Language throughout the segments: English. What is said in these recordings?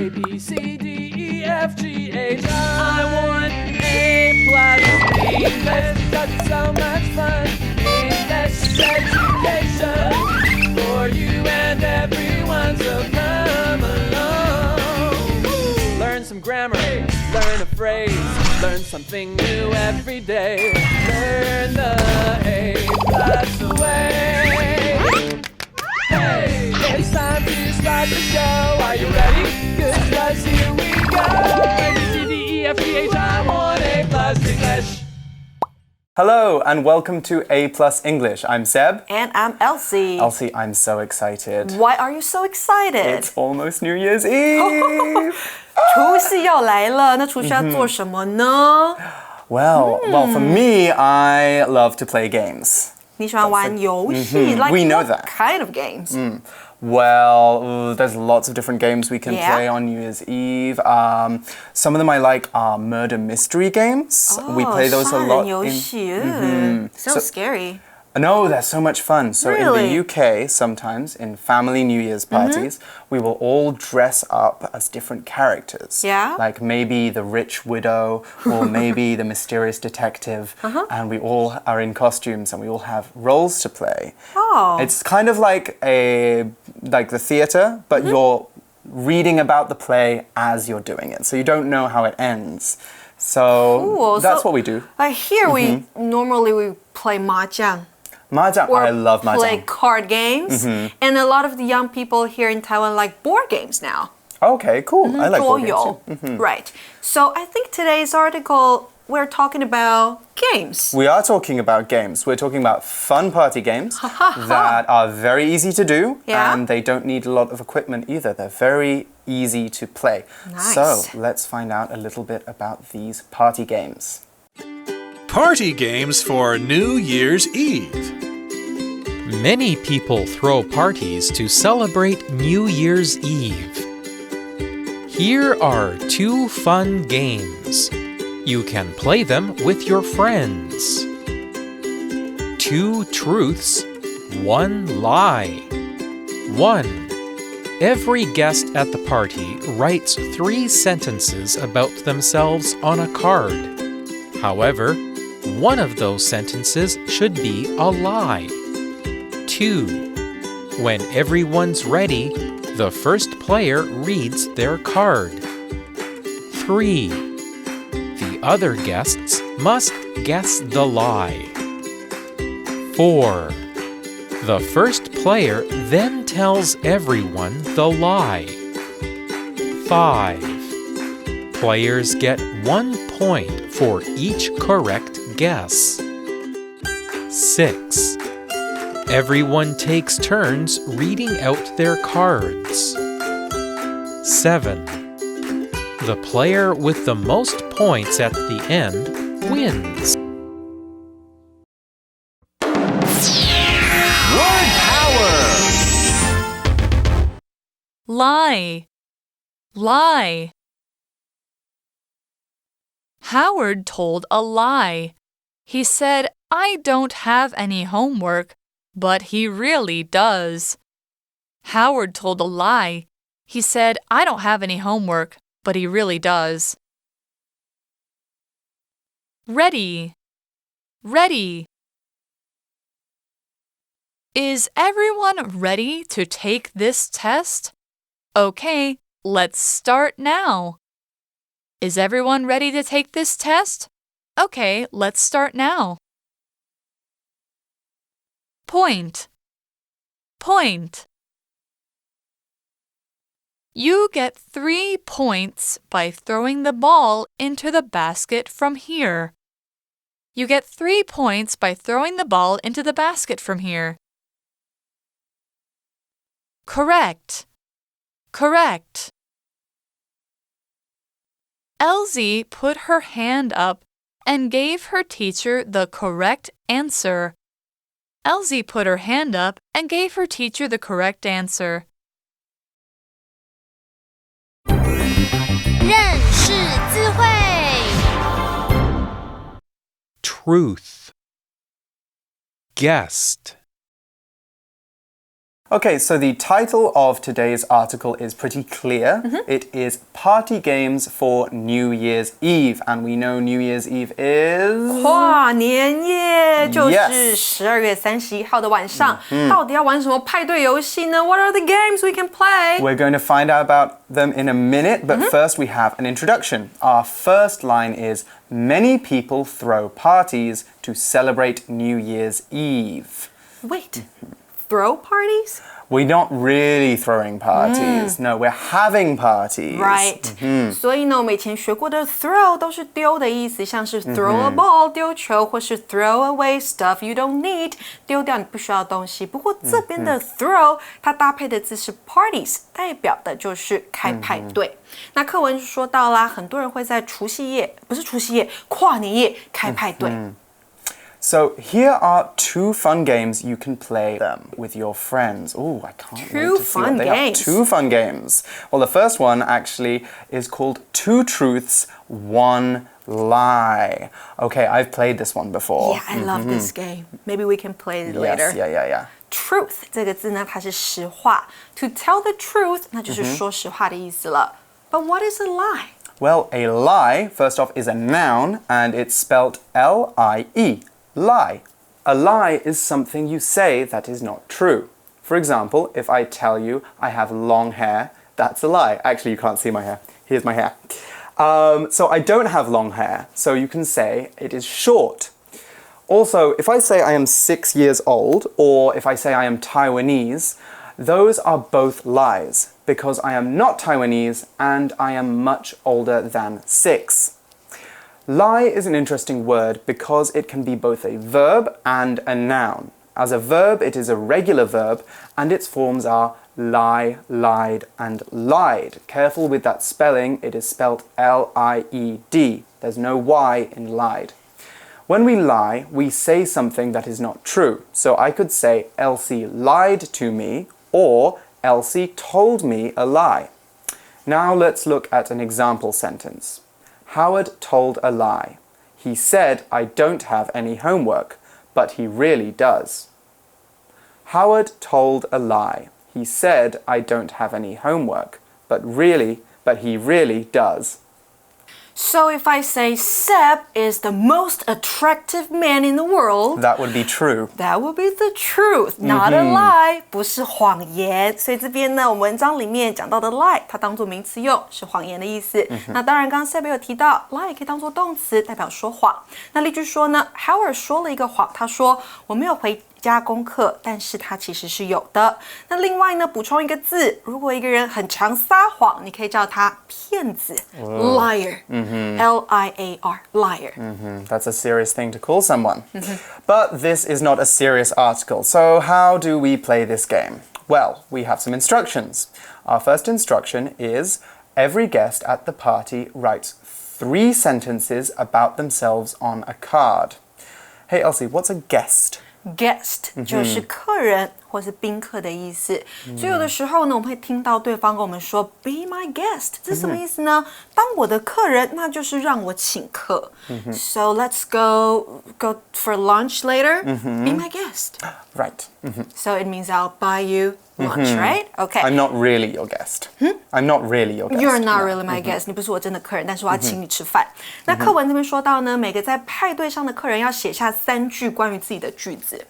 A, B, C, D, E, F, G, H, I want A+ English because it's so much fun. English education for you and everyone, so come along. Learn some grammar, learn a phrase, learn something new every day. Learn the A+ way. Hey, it's time to start the show. Are you ready? Good, 'cause here we go. A, B, C, D, E, F, G, H, I want A+ English. Hello and welcome to A+ English. I'm Seb. And I'm Elsie. Elsie, I'm so excited. Why are you so excited? It's almost New Year's Eve. 除夕要来了，那除夕要做什么呢？ Well, for me, I love to play games. 你喜欢玩游戏 Like We know what that. kind of games? Well, there's lots of different games we can Yeah. play on New Year's Eve. Some of them I like are murder mystery games. We play those a 杀 lot 人游戏 Sounds scary. No, they're so much fun. So Really? in the UK, sometimes in family New Year's parties, we will all dress up as different characters. Yeah? Like maybe the rich widow or maybe the mysterious detective. And we all are in costumes and we all have roles to play. Oh. It's kind of like the theater, but you're reading about the play as you're doing it. So you don't know how it ends. So Cool. that's So, what we do. Here we normally play mahjong. Mahjong, Or I love mahjong. play card games. And a lot of the young people here in Taiwan like board games now. Okay, cool. I like board games. 桌游. Right. So I think today's article, we're talking about games. We are talking about games. We're talking about fun party games that are very easy to do Yeah. and they don't need a lot of equipment either. They're very easy to play. Nice. So let's find out a little bit about these party games. Party games for New Year's Eve. Many people throw parties to celebrate New Year's Eve. Here are 2 fun games. You can play them with your friends. 2 truths, 1 lie. 1. Every guest at the party writes 3 sentences about themselves on a card. However, one of those sentences should be a lie. 2. When everyone's ready, the first player reads their card. 3. The other guests must guess the lie. 4. The first player then tells everyone the lie. 5. Players get 1 point for each correct guess. 6. Everyone takes turns reading out their cards. 7. The player with the most points at the end wins. Word power! Lie. Lie. Howard told a lie. He said, "I don't have any homework," but he really does. Howard told a lie. He said, "I don't have any homework," but he really does. Ready. Ready. Is everyone ready to take this test? Okay, let's start now. Is everyone ready to take this test? Okay, let's start now. Point. Point. You get 3 points by throwing the ball into the basket from here. You get 3 points by throwing the ball into the basket from here. Correct. Correct. Elsie put her hand up and gave her teacher the correct answer. Elsie put her hand up and gave her teacher the correct answer. 认识字汇 Truth. Guest. Okay, so the title of today's article is pretty clear. It is Party Games for New Year's Eve. And we know New Year's Eve is... 跨年夜就是12月31号的晚上，到底要玩什么派对游戏呢？ What are the games we can play? We're going to find out about them in a minute, but first we have an introduction. Our first line is, many people throw parties to celebrate New Year's Eve. Wait, throw parties? We're not really throwing parties. No, we're having parties. Right. 所以呢，我们以前学过的 throw 都是丢的意思，像是 throw a ball 丢球，或是 throw away stuff you don't need 丢掉你不需要的东西。不过这边的 throw 它搭配的字是 parties， 代表的就是开派对。那课文就说到啦，很多人会在除夕夜，不是除夕夜，跨年夜开派对。So here are 2 fun games you can play them with your friends. Oh, I can't wait to see what they are. 2 fun games. Well, the first one actually is called 2 Truths, 1 Lie. Okay, I've played this one before. Yeah, I love this game. Maybe we can play it later. Yes, yeah. Truth 这个字呢，它是实话。To tell the truth 那就是说实话的意思了。But what is a lie? Well, a lie, first off, is a noun, and it's spelled L-I-E. Lie. A lie is something you say that is not true. For example, if I tell you I have long hair, that's a lie. Actually, you can't see my hair. Here's my hair. So I don't have long hair, so you can say it is short. Also, if I say I am 6 years old, or if I say I am Taiwanese, those are both lies, because I am not Taiwanese and I am much older than 6. Lie is an interesting word because it can be both a verb and a noun. As a verb, it is a regular verb, and its forms are lie, lied, and lied. Careful with that spelling, it is spelled L-I-E-D. There's no Y in lied. When we lie, we say something that is not true. So I could say, Elsie lied to me, or Elsie told me a lie. Now let's look at an example sentence. Howard told a lie. He said, I don't have any homework, but he really does. Howard told a lie. He said, I don't have any homework, but he really does. So if I say Seb is the most attractive man in the world, that would be true. That would be the truth, not a lie. 不是谎言。所以这边呢，我们文章里面讲到的 lie， 它当作名词用，是谎言的意思。那当然，刚刚 Seb 有提到 lie 也可以当作动词，代表说谎。那例句说呢 ，Howard 说了一个谎，他说我没有回家功课，但是他其实是有的。那另外呢，补充一个字，如果一个人很常撒谎，你可以叫他骗子 ，liar， L-I-A-R, liar. That's a serious thing to call someone. But this is not a serious article, so how do we play this game? Well, we have some instructions. Our first instruction is, every guest at the party writes 3 sentences about themselves on a card. Hey Elsie, what's a guest? Guest 就是客人或是宾客的意思，所以有的时候呢，我们会听到对方跟我们说 "Be my guest"， 这是什么意思呢？当我的客人，那就是让我请客。So let's go for lunch later. Be my guest. Right. So it means I'll buy you lunch, right? Okay. I'm not really your guest. I'm not really your guest. You're not really my guest. 你不是我真的客人，但是我要请你吃饭。那课文这边说到呢，每个在派对上的客人要写下3句关于自己的句子。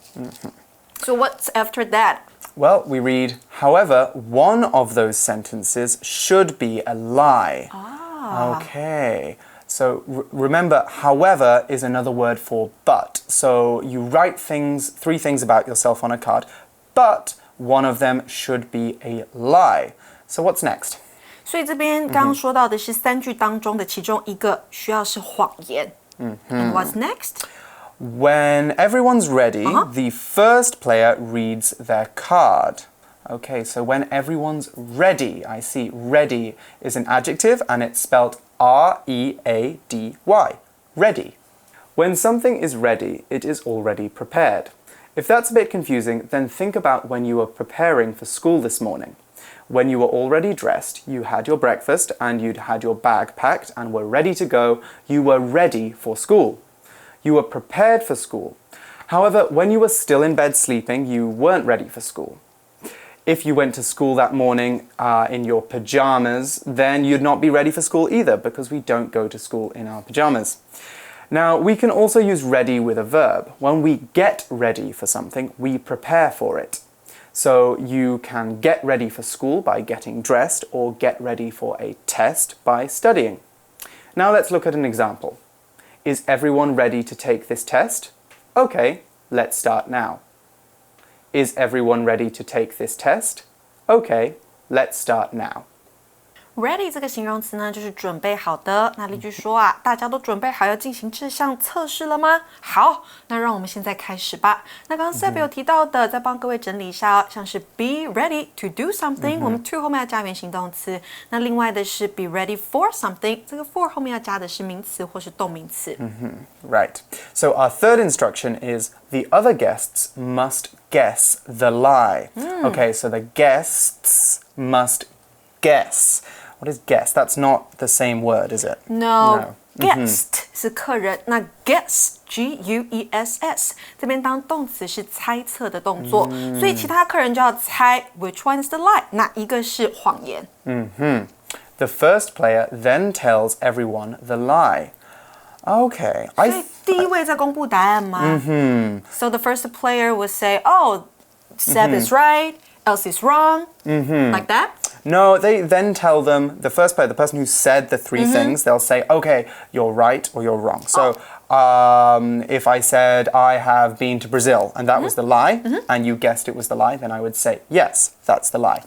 So what's after that? Well, we read, however, one of those sentences should be a lie. Okay. So remember, however is another word for but. So you write 3 things about yourself on a card, but one of them should be a lie. So what's next? 所以这边刚刚说到的是3句当中的其中一个需要是谎言。And what's next? When everyone's ready, the first player reads their card. Okay, so when everyone's ready, I see ready is an adjective and it's spelled R-E-A-D-Y. Ready. When something is ready, it is already prepared. If that's a bit confusing, then think about when you were preparing for school this morning. When you were already dressed, you had your breakfast and you'd had your bag packed and were ready to go, you were ready for school. You were prepared for school. However, when you were still in bed sleeping, you weren't ready for school. if you went to school that morning in your pajamas, then you'd not be ready for school either, because we don't go to school in our pajamas. Now, we can also use ready with a verb. When we get ready for something, we prepare for it. So you can get ready for school by getting dressed, or get ready for a test by studying. Now let's look at an example. Is everyone ready to take this test? Okay, let's start now. Is everyone ready to take this test? Okay, let's start now. Ready 这个形容词呢，就是准备好的。那例句说啊，大家都准备好要进行这项测试了吗？好，那让我们现在开始吧。那刚刚 Seb 有提到的，再帮各位整理一下哦，像是 be ready to do something，我们 to 后面要加原形动词。那另外的是 be ready for something，这个 for 后面要加的是名词或是动名词。Right. So our third instruction is the other guests must guess the lie. Okay, so the guests must guess. What is guess? That's not the same word, is it? No. Guest 是客人，那 guess G-U-E-S-S 这边当动词是猜测的动作，所以其他客人就要猜 which one is the lie， 哪一个是谎言。The first player then tells everyone the lie. Okay. 所以第一位在公布答案吗？So the first player will say, "Oh, Seb is right, Elsie is wrong," like that. No, they then tell them, the first player, the person who said the three things, they'll say, okay, you're right or you're wrong. So if I said I have been to Brazil and that was the lie, and you guessed it was the lie, then I would say, yes, that's the lie.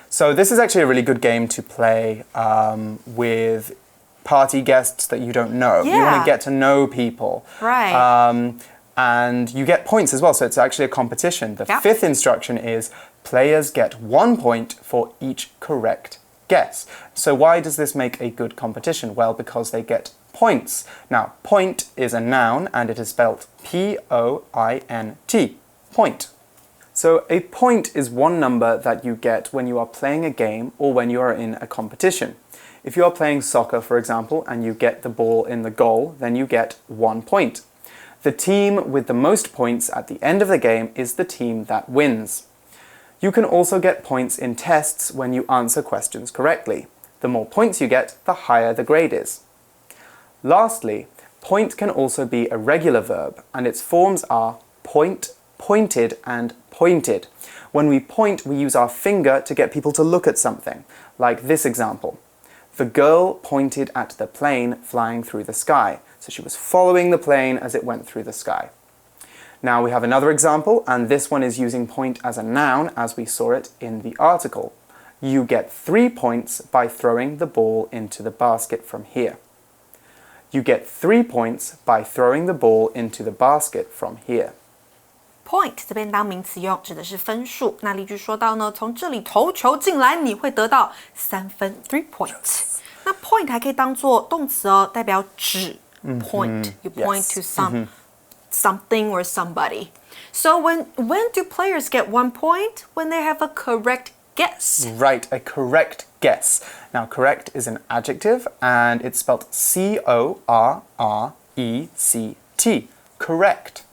So this is actually a really good game to play with party guests that you don't know. You want to get to know people. Right. And you get points as well, so it's actually a competition. The fifth instruction is players get 1 point for each correct guess. So why does this make a good competition? Well, because they get points. Now, point is a noun, and it is spelled P-O-I-N-T. Point. So a point is one number that you get when you are playing a game or when you are in a competition. If you are playing soccer, for example, and you get the ball in the goal, then you get 1 point. The team with the most points at the end of the game is the team that wins. You can also get points in tests when you answer questions correctly. The more points you get, the higher the grade is. Lastly, point can also be a regular verb, and its forms are point, pointed, and pointed. When we point, we use our finger to get people to look at something, like this example. The girl pointed at the plane flying through the sky. So she was following the plane as it went through the sky. Now we have another example, and this one is using point as a noun as we saw it in the article. You get 3 points by throwing the ball into the basket from here. You get 3 points by throwing the ball into the basket from here. Point 这边当名词用，指的是分数。那例句说到呢，从这里投球进来，你会得到3分 3 points。那 point 还可以当做动词哦，代表指。Point. You point to something or somebody. So when do players get 1 point? When they have a correct guess. Right, a correct guess. Now, correct is an adjective, and it's spelled C-O-R-R-E-C-T. Correct.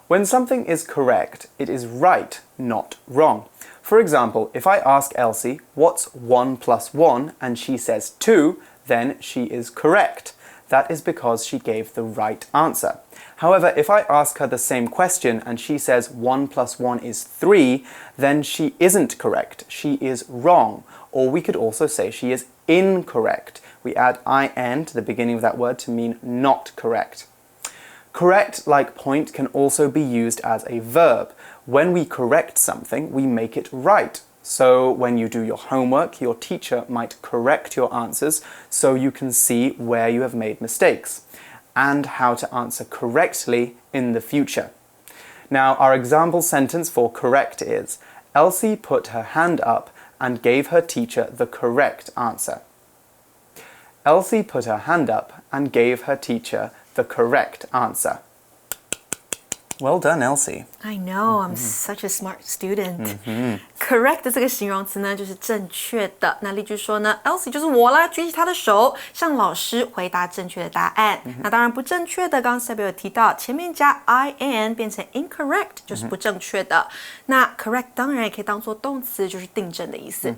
When something is correct, it is right, not wrong. For example, if I ask Elsie, what's 1 plus 1, and she says 2, then she is correct. That is because she gave the right answer. However, if I ask her the same question and she says 1 plus 1 is 3, then she isn't correct. She is wrong. Or we could also say she is incorrect. We add in to the beginning of that word to mean not correct. Correct, like point, can also be used as a verb. When we correct something, we make it right. So when you do your homework, your teacher might correct your answers so you can see where you have made mistakes and how to answer correctly in the future. Now, our example sentence for correct is, Elsie put her hand up and gave her teacher the correct answer. Elsie put her hand up and gave her teacher the correct answer. Well done, Elsie. I know, I'm such a smart student. Correct 的这个形容词呢，就是正确的。那例句说呢 ，Elsie 就是我啦，举起她的手，向老师回答正确的答案。那当然不正确的，刚刚 Sabi 有提到，前面加 in 变成 incorrect 就是不正确的。那 correct 当然也可以当做动词，就是订正的意思。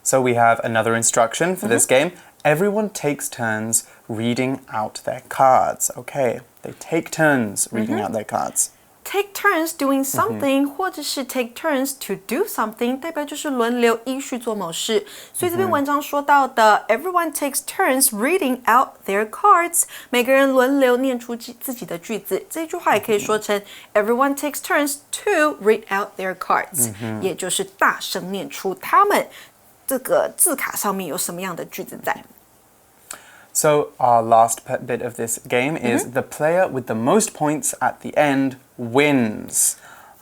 So we have another instruction for this game. Everyone takes turns reading out their cards. Okay, they take turns reading out their cards. Take turns doing something，或者是 take turns to do something，代表就是轮流依序做某事。所以这篇文章说到的 ，everyone takes turns reading out their cards， 每个人轮流念出自己的句子。这句话也可以说成 everyone takes turns to read out their cards，也就是大声念出他们这个字卡上面有什么样的句子在。So our last bit of this game is the player with the most points at the end wins.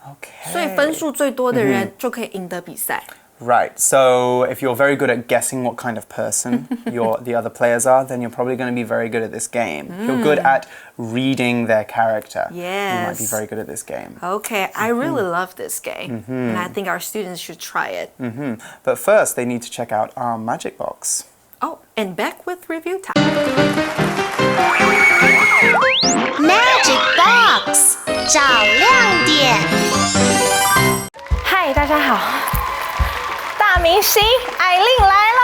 Okay. 所以分数最多的人就可以赢得比赛。Right. So if you're very good at guessing what kind of person the other players are, then you're probably going to be very good at this game. If you're good at reading their character, you might be very good at this game. Okay, I really love this game, and I think our students should try it. But first, they need to check out our magic box. Oh, and back with review time. Magic Box 找亮点。嗨，大家好，大明星艾琳来了。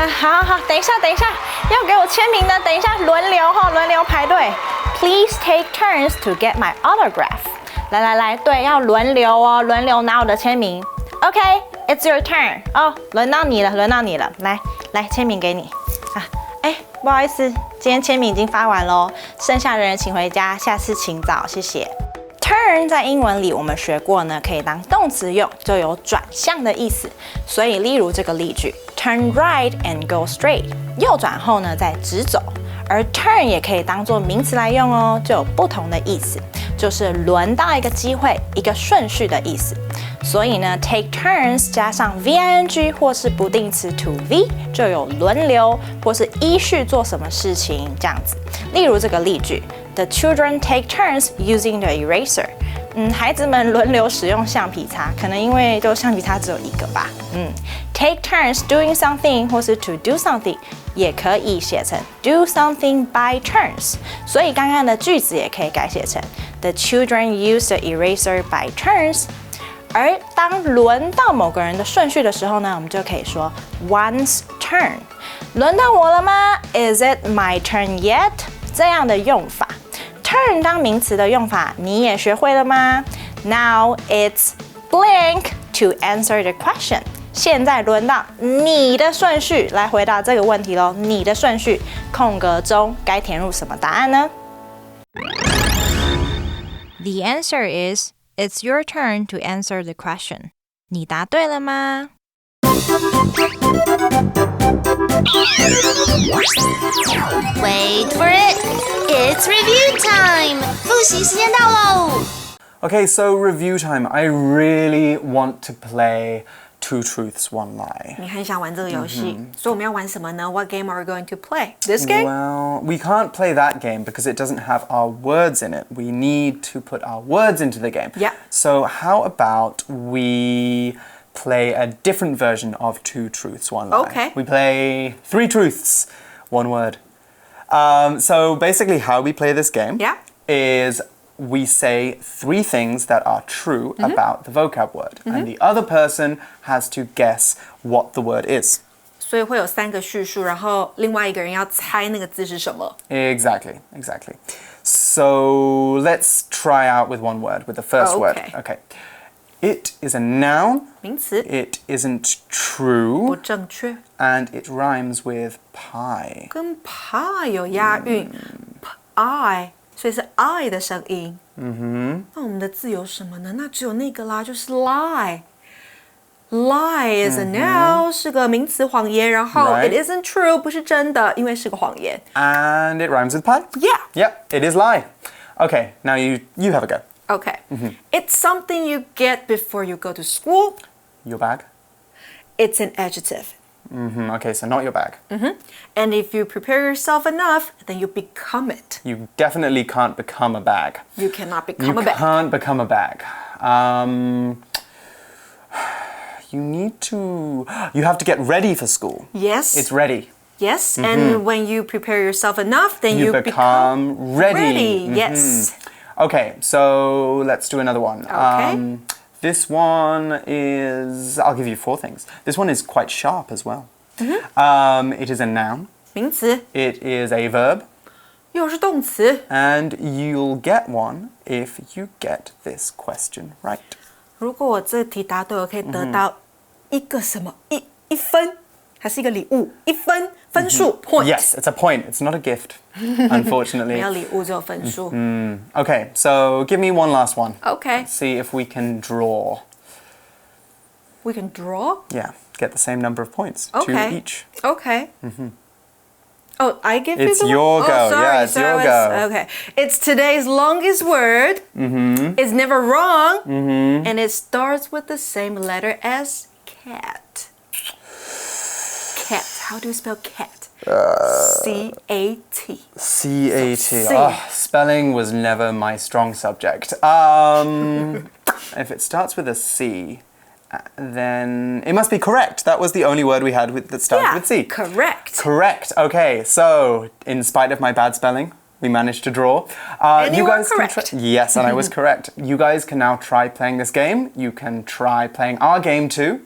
好，等一下，要给我签名的，等一下轮流排队。Please take turns to get my autograph。来，对，要轮流哦，轮流拿我的签名。OK，it's your turn。哦，轮到你了，来签名给你。不好意思，今天签名已经发完喽，剩下的人请回家，下次请早，谢谢。Turn 在英文里我们学过呢，可以当动词用，就有转向的意思。所以例如这个例句 ，Turn right and go straight， 右转后呢再直走。而 turn 也可以当做名词来用哦，就有不同的意思，就是轮到一个机会、一个顺序的意思。所以呢 ，take turns 加上 VING 或是不定词 to V， 就有轮流或是依序做什么事情这样子。例如这个例句 ，The children take turns using the eraser。孩子们轮流使用橡皮擦，可能因为就橡皮擦只有一个吧。Take turns doing something 或是 to do something 也可以写成 do something by turns， 所以刚刚的句子也可以改写成 The children use the eraser by turns。而当轮到某个人的顺序的时候呢，我们就可以说 one's turn。轮到我了吗 ？Is it my turn yet？ 这样的用法。Turn 当名词的用法，你也学会了吗 ？Now it's blank to answer the question。现在轮到你的顺序来回答这个问题咯。你的顺序，空格中该填入什么答案呢 The answer is it's your turn to answer the question. 你答对了吗？ Wait for it. It's review time. 复习时间到喽。Okay, so review time. I really want to play Two Truths, One Lie. 你很想玩这个游戏，所以我们要玩什么呢 ？What game are we going to play? This game? Well, we can't play that game because it doesn't have our words in it. We need to put our words into the game. Yeah. So how about we play a different version of Two Truths, One Lie? Okay. We play Three Truths, One Word. So basically how we play this game is we say three things that are true about the vocab word, and the other person has to guess what the word is. 所以会有3个叙述，然后另外一个人要猜那个字是什么。Exactly. So let's try out with one word, with the first word. Okay. It is a noun. 名词。 It isn't true. 不正确。 And it rhymes with pie. 跟 pie 有押韵。pie。所以是 I 的声音。那我们的字有什么呢？那只有那个啦，就是 lie。Lie is a noun，是个名词，谎言。然后 it isn't true， 不是真的，因为是个谎言。And it rhymes with pie? Yeah. Yep, it is lie. Okay, now you have a go. Okay. It's something you get before you go to school. Your bag? It's an adjective. Okay, so not your bag. And if you prepare yourself enough, then you become it. You definitely can't become a bag. You cannot become a You bag. can't become a bag. You have to get ready for school. Yes. It's ready. Yes, and when you prepare yourself enough, then you become ready. Yes. Okay, so let's do another one. Okay. This one is, I'll give you 4 things. This one is quite sharp as well. It is a noun. 名词 It is a verb. 又是动词。 And you'll get one if you get this question right. 如果我这题答对，我可以得到一个什么？一分，还是一个礼物？一分分数 point. Yes, it's a point. It's not a gift, 没 unfortunately. 有礼物，只有分数。 Okay, so give me one last one. Okay. See if we can draw. We can draw. Yeah, get the same number of points. Okay. 2 each. Okay. Oh, I give It's you the your one? go. Oh, sorry, Yeah, it's your go. Okay. It's today's longest word. It's never wrong. And it starts with the same letter as cat. Cat. How do you spell cat? C-A-T. C-A-T. C. Oh, spelling was never my strong subject. If it starts with a C, then it must be correct. That was the only word we had that started with C. Correct. Correct. Okay, so in spite of my bad spelling, we managed to draw. And you were guys correct. Yes, and I was correct. You guys can now try playing this game. You can try playing our game too.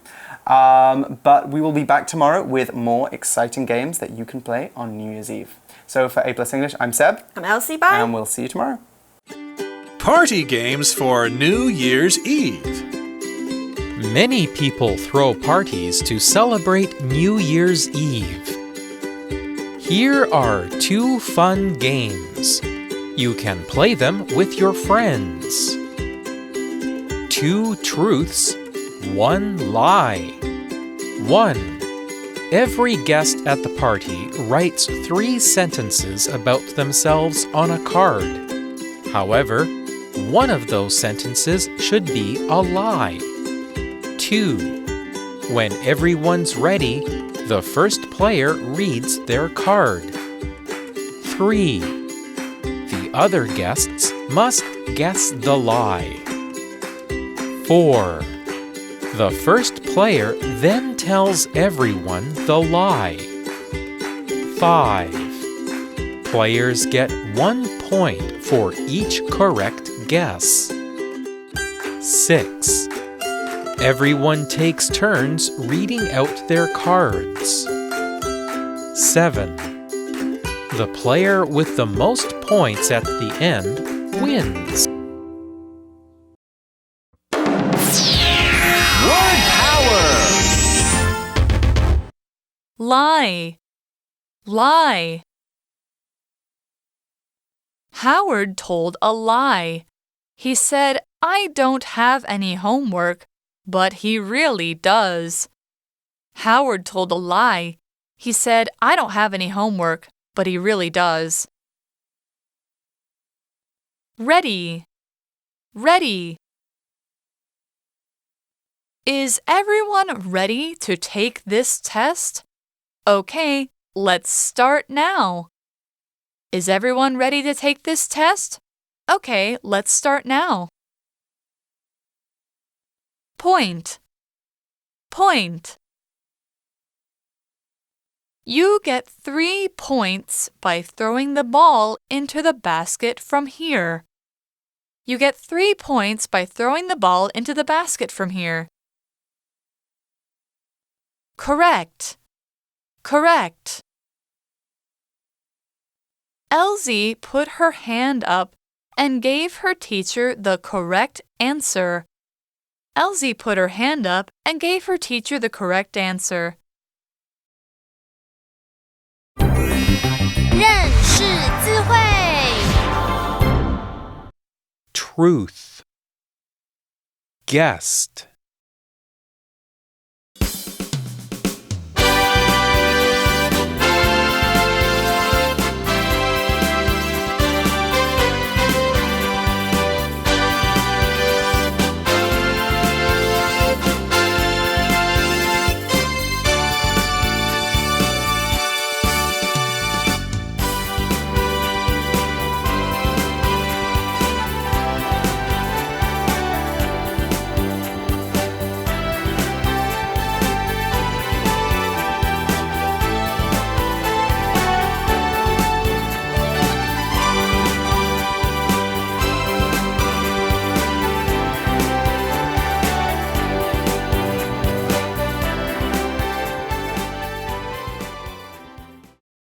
But we will be back tomorrow with more exciting games that you can play on New Year's Eve. So for A+ English, I'm Seb. I'm Elsie. Bye. And we'll see you tomorrow. Party games for New Year's Eve. Many people throw parties to celebrate New Year's Eve. Here are 2 fun games. You can play them with your friends. 2 truths, 1 lie. 1. Every guest at the party writes 3 sentences about themselves on a card. However, one of those sentences should be a lie. 2. When everyone's ready, the first player reads their card. 3. The other guests must guess the lie. 4. The first player then tells everyone the lie. 5. Players get 1 point for each correct guess. 6. Everyone takes turns reading out their cards. 7. The player with the most points at the end wins. Word power! Lie. Lie. Howard told a lie. He said, I don't have any homework, but he really does. Howard told a lie. He said, I don't have any homework, but he really does. Ready. Ready. Is everyone ready to take this test? Okay, let's start now. Is everyone ready to take this test? Okay, let's start now. Point. Point. You get 3 points by throwing the ball into the basket from here. You get 3 points by throwing the ball into the basket from here. Correct. Correct. Elsie put her hand up and gave her teacher the correct answer. Elsie put her hand up and gave her teacher the correct answer. 认识字汇 Truth. Guest.